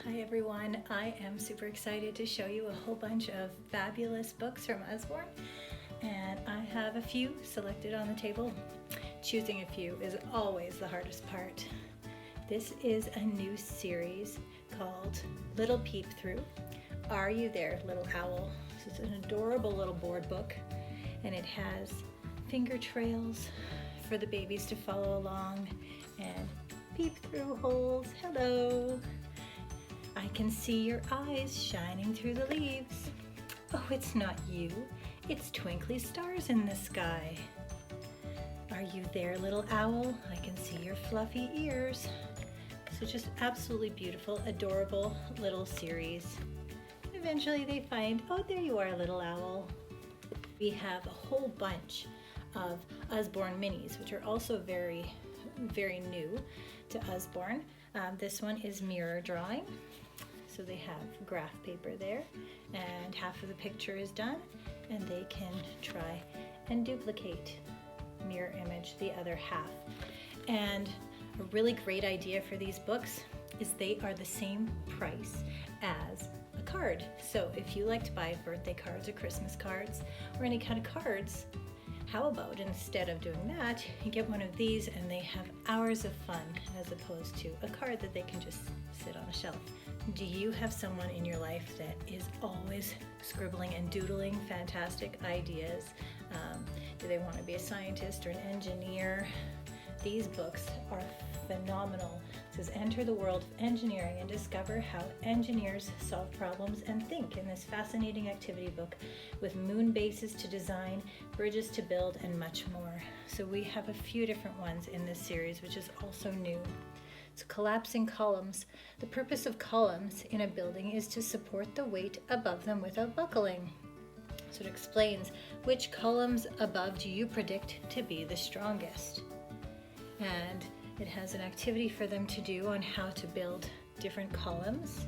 Hi everyone, I am super excited to show you a whole bunch of fabulous books from Usborne, and I have a few selected on the table. Choosing a few is always the hardest part. This is a new series called Little Peep Through. Are You There, Little Owl? This is an adorable little board book, and it has finger trails for the babies to follow along and peep through holes. Hello! I can see your eyes shining through the leaves. Oh, it's not you. It's twinkly stars in the sky. Are you there, little owl? I can see your fluffy ears. So just absolutely beautiful, adorable little series. Eventually they find, oh, there you are, little owl. We have a whole bunch of Usborne minis, which are also very, very new to Usborne. This one is mirror drawing. So they have graph paper there, and half of the picture is done, and they can try and duplicate mirror image the other half. And a really great idea for these books is they are the same price as a card. So if you like to buy birthday cards or Christmas cards or any kind of cards, how about instead of doing that, you get one of these and they have hours of fun as opposed to a card that they can just sit on a shelf. Do you have someone in your life that is always scribbling and doodling fantastic ideas? Do they want to be a scientist or an engineer? These books are phenomenal. It says, enter the world of engineering and discover how engineers solve problems and think in this fascinating activity book with moon bases to design, bridges to build, and much more. So we have a few different ones in this series, which is also new. So collapsing columns. The purpose of columns in a building is to support the weight above them without buckling. So it explains which columns above do you predict to be the strongest. And it has an activity for them to do on how to build different columns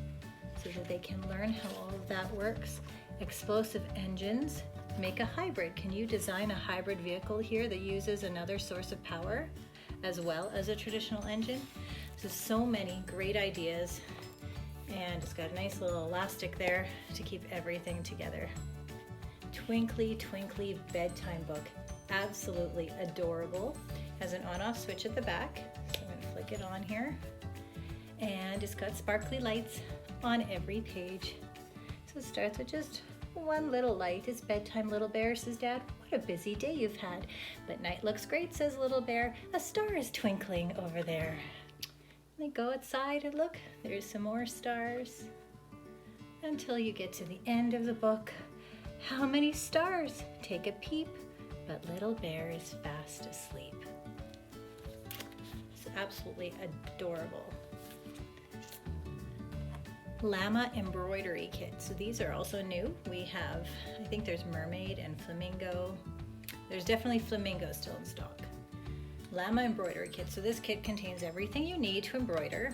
so that they can learn how all of that works. Explosive engines. Make a hybrid. Can you design a hybrid vehicle here that uses another source of power as well as a traditional engine? So many great ideas, and it's got a nice little elastic there to keep everything together. Twinkly Twinkly bedtime book. Absolutely adorable. Has an on-off switch at the back, so I'm going to flick it on here. And it's got sparkly lights on every page. So it starts with just one little light. It's bedtime, Little Bear, says Dad. What a busy day you've had. But night looks great, says Little Bear. A star is twinkling over there. They go outside and look, there's some more stars. Until you get to the end of the book. How many stars? Take a peep, but Little Bear is fast asleep. It's absolutely adorable. Llama embroidery kit. So these are also new. We have, I think there's mermaid and flamingo. There's definitely flamingo still in stock. Llama embroidery kit. So this kit contains everything you need to embroider,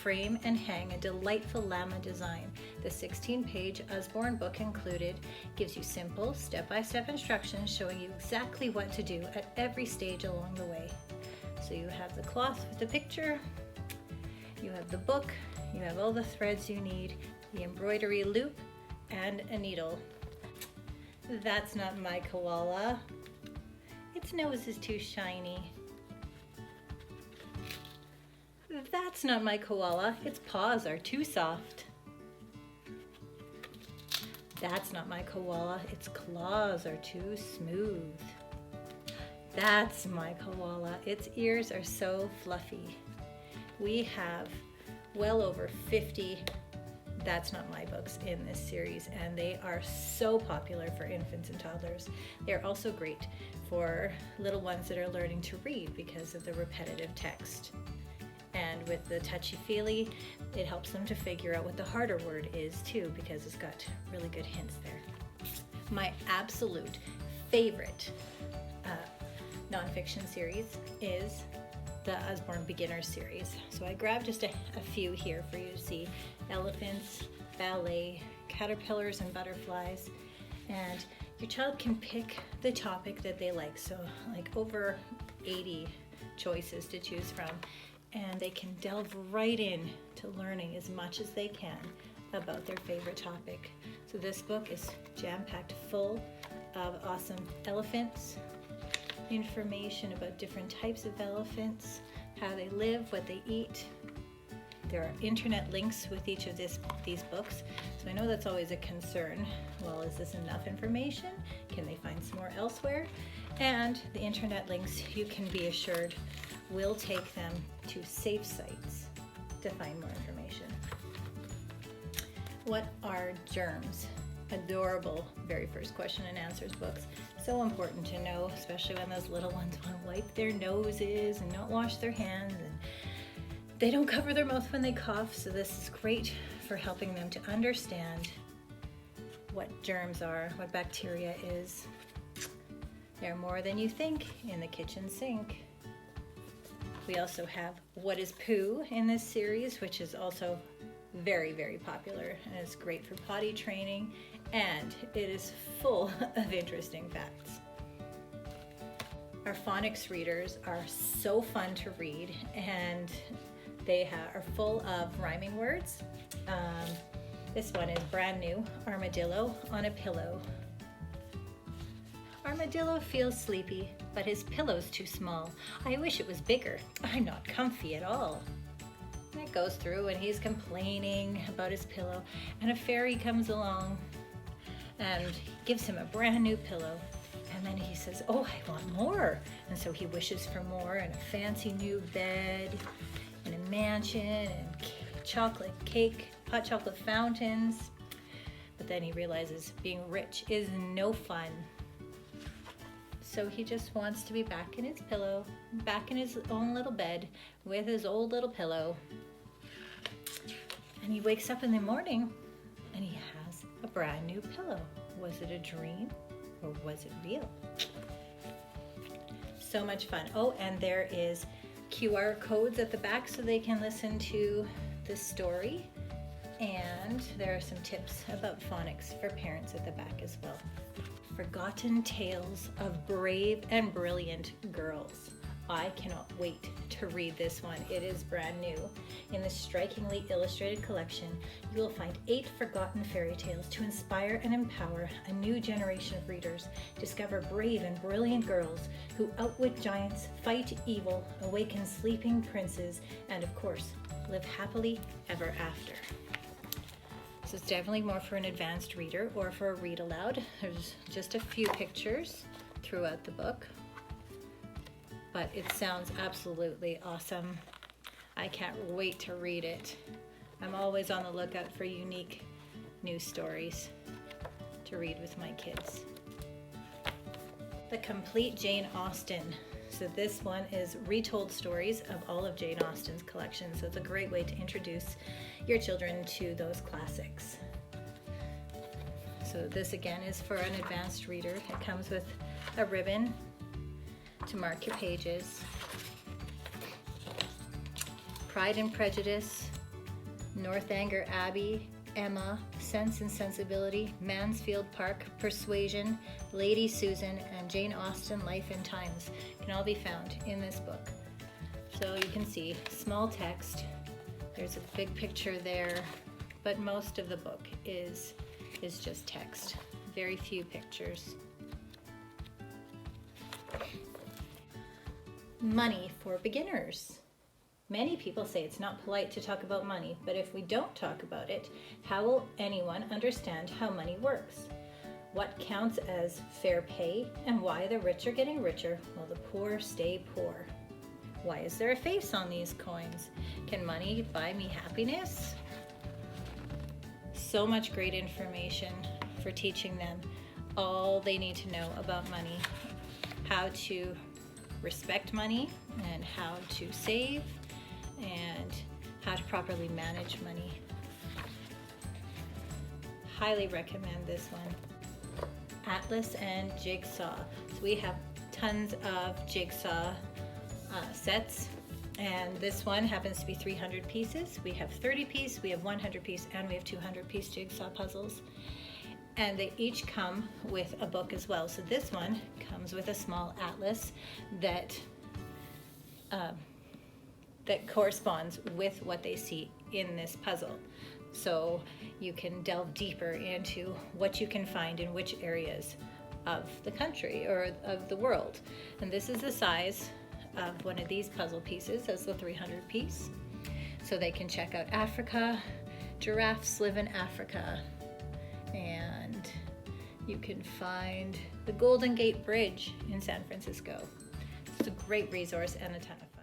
frame, and hang a delightful llama design. The 16-page Usborne book included gives you simple, step-by-step instructions showing you exactly what to do at every stage along the way. So you have the cloth with the picture, you have the book, you have all the threads you need, the embroidery loop, and a needle. That's not my koala. Its nose is too shiny. That's not my koala. Its paws are too soft. That's not my koala. Its claws are too smooth. That's my koala. Its ears are so fluffy. We have well over 50 That's Not My books in this series, and they are so popular for infants and toddlers. They're also great for little ones that are learning to read because of the repetitive text. And with the touchy-feely, it helps them to figure out what the harder word is too, because it's got really good hints there. My absolute favorite nonfiction series is the Usborne Beginner series. So I grabbed just a few here for you to see. Elephants, ballet, caterpillars and butterflies, and your child can pick the topic that they like. So like over 80 choices to choose from. and they can delve right in to learning as much as they can about their favorite topic. So this book is jam-packed full of awesome elephants, information about different types of elephants, how they live, what they eat. There are internet links with each of these books, so I know that's always a concern. Well, is this enough information? Can they find some more elsewhere? And the internet links, you can be assured, will take them to safe sites to find more information. What are germs? Adorable very first question and answers books. So important to know, especially when those little ones want to wipe their noses and not wash their hands, and they don't cover their mouth when they cough. So this is great for helping them to understand what germs are, what bacteria is. They're more than you think in the kitchen sink. We also have What is Poo in this series, which is also very, very popular, and it's great for potty training, and it is full of interesting facts. Our phonics readers are so fun to read, and they are full of rhyming words. This one is brand new, Armadillo on a Pillow. Armadillo feels sleepy, but his pillow's too small. I wish it was bigger. I'm not comfy at all. And it goes through, and he's complaining about his pillow, and a fairy comes along and gives him a brand new pillow. And then he says, oh, I want more. And so he wishes for more, and a fancy new bed, and a mansion, and chocolate cake, hot chocolate fountains. But then he realizes being rich is no fun. So he just wants to be back in his pillow, back in his own little bed with his old little pillow. And he wakes up in the morning and he has a brand new pillow. Was it a dream or was it real? So much fun. Oh, and there is QR codes at the back so they can listen to the story. And there are some tips about phonics for parents at the back as well. Forgotten Tales of Brave and Brilliant Girls. I cannot wait to read this one. It is brand new. In this strikingly illustrated collection, you will find 8 forgotten fairy tales to inspire and empower a new generation of readers. Discover brave and brilliant girls who outwit giants, fight evil, awaken sleeping princes, and of course, live happily ever after. So it's definitely more for an advanced reader or for a read aloud. There's just a few pictures throughout the book, but it sounds absolutely awesome. I can't wait to read it. I'm always on the lookout for unique new stories to read with my kids. The Complete Jane Austen. So this one is retold stories of all of Jane Austen's collection. So it's a great way to introduce your children to those classics. So this again is for an advanced reader. It comes with a ribbon to mark your pages. Pride and Prejudice, Northanger Abbey, Emma, Sense and Sensibility, Mansfield Park, Persuasion, Lady Susan, and Jane Austen Life and Times can all be found in this book. So you can see small text, there's a big picture there, but most of the book is just text, very few pictures. Money for beginners. Many people say it's not polite to talk about money, but if we don't talk about it, how will anyone understand how money works? What counts as fair pay, and why the rich are getting richer while the poor stay poor? Why is there a face on these coins? Can money buy me happiness? So much great information for teaching them all they need to know about money, how to respect money and how to save, and how to properly manage money. Highly recommend this one. Atlas and Jigsaw. So we have tons of jigsaw sets, and this one happens to be 300 pieces. We have 30 piece, we have 100 piece, and we have 200 piece jigsaw puzzles. And they each come with a book as well. So this one comes with a small atlas that that corresponds with what they see in this puzzle. So you can delve deeper into what you can find in which areas of the country or of the world. And this is the size of one of these puzzle pieces, as the 300 piece. So they can check out Africa. Giraffes live in Africa. And you can find the Golden Gate Bridge in San Francisco. It's a great resource and a ton of fun.